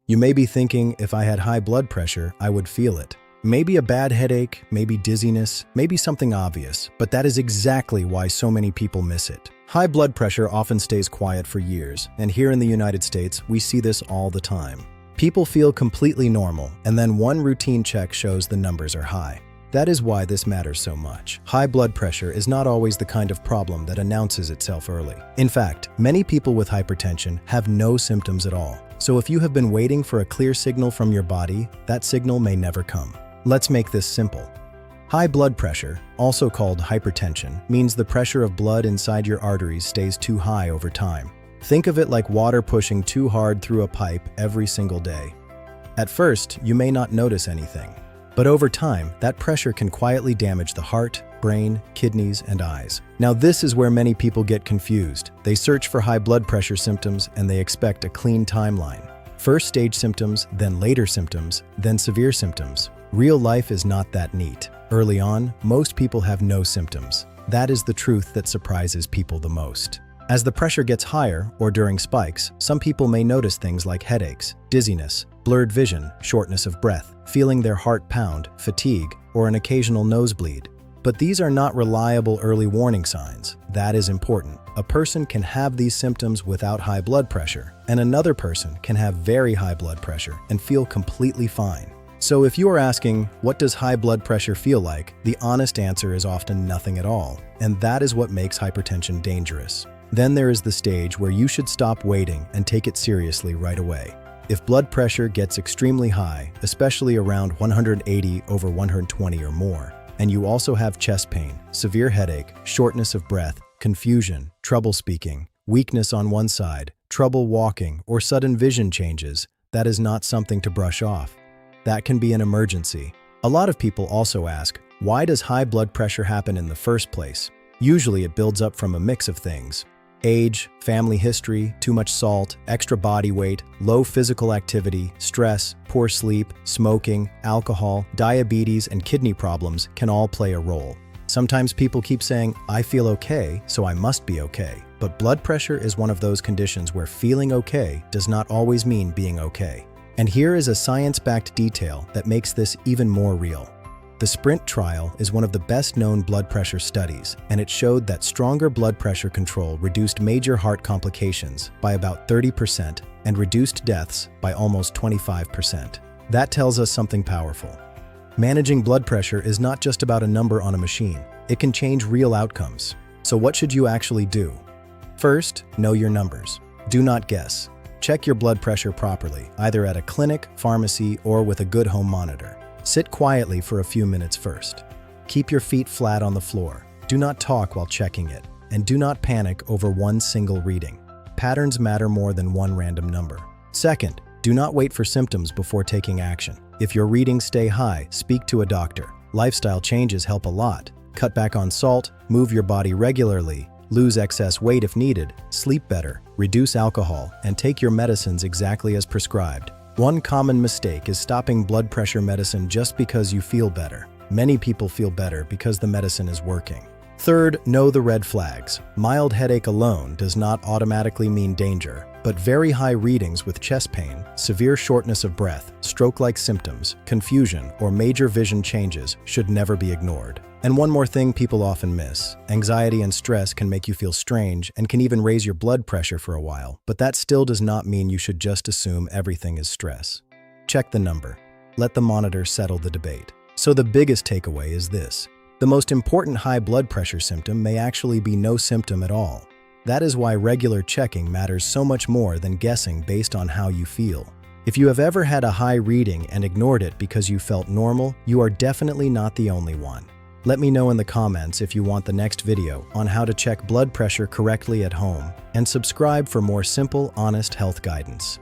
You may be thinking, if I had high blood pressure, I would feel it. Maybe a bad headache, maybe dizziness, maybe something obvious, but that is exactly why so many people miss it. High blood pressure often stays quiet for years, and here in the United States, we see this all the time. People feel completely normal, and then one routine check shows the numbers are high. That is why this matters so much. High blood pressure is not always the kind of problem that announces itself early. In fact, many people with hypertension have no symptoms at all. So if you have been waiting for a clear signal from your body, that signal may never come. Let's make this simple. High blood pressure, also called hypertension, means the pressure of blood inside your arteries stays too high over time. Think of it like water pushing too hard through a pipe every single day. At first, you may not notice anything, but over time, that pressure can quietly damage the heart, brain, kidneys, and eyes. Now this is where many people get confused. They search for high blood pressure symptoms and they expect a clean timeline. First stage symptoms, then later symptoms, then severe symptoms. Real life is not that neat. Early on, most people have no symptoms. That is the truth that surprises people the most. As the pressure gets higher, or during spikes, some people may notice things like headaches, dizziness, blurred vision, shortness of breath, feeling their heart pound, fatigue, or an occasional nosebleed. But these are not reliable early warning signs. That is important. A person can have these symptoms without high blood pressure, and another person can have very high blood pressure and feel completely fine. So if you are asking, what does high blood pressure feel like? The honest answer is often nothing at all, and that is what makes hypertension dangerous. Then there is the stage where you should stop waiting and take it seriously right away. If blood pressure gets extremely high, especially around 180/120 or more, and you also have chest pain, severe headache, shortness of breath, confusion, trouble speaking, weakness on one side, trouble walking, or sudden vision changes, that is not something to brush off. That can be an emergency. A lot of people also ask, why does high blood pressure happen in the first place? Usually it builds up from a mix of things. Age, family history, too much salt, extra body weight, low physical activity, stress, poor sleep, smoking, alcohol, diabetes, and kidney problems can all play a role. Sometimes people keep saying, I feel okay, so I must be okay. But blood pressure is one of those conditions where feeling okay does not always mean being okay. And here is a science-backed detail that makes this even more real. The SPRINT trial is one of the best-known blood pressure studies, and it showed that stronger blood pressure control reduced major heart complications by about 30% and reduced deaths by almost 25%. That tells us something powerful. Managing blood pressure is not just about a number on a machine. It can change real outcomes. So what should you actually do? First, know your numbers. Do not guess. Check your blood pressure properly, either at a clinic, pharmacy, or with a good home monitor. Sit quietly for a few minutes first. Keep your feet flat on the floor. Do not talk while checking it, and do not panic over one single reading. Patterns matter more than one random number. Second, do not wait for symptoms before taking action. If your readings stay high, speak to a doctor. Lifestyle changes help a lot. Cut back on salt, move your body regularly, lose excess weight if needed, sleep better, reduce alcohol, and take your medicines exactly as prescribed. One common mistake is stopping blood pressure medicine just because you feel better. Many people feel better because the medicine is working. Third, know the red flags. Mild headache alone does not automatically mean danger, but very high readings with chest pain, severe shortness of breath, stroke-like symptoms, confusion, or major vision changes should never be ignored. And one more thing people often miss. Anxiety and stress can make you feel strange and can even raise your blood pressure for a while, but that still does not mean you should just assume everything is stress. Check the number. Let the monitor settle the debate. So the biggest takeaway is this. The most important high blood pressure symptom may actually be no symptom at all. That is why regular checking matters so much more than guessing based on how you feel. If you have ever had a high reading and ignored it because you felt normal, you are definitely not the only one. Let me know in the comments if you want the next video on how to check blood pressure correctly at home, and subscribe for more simple, honest health guidance.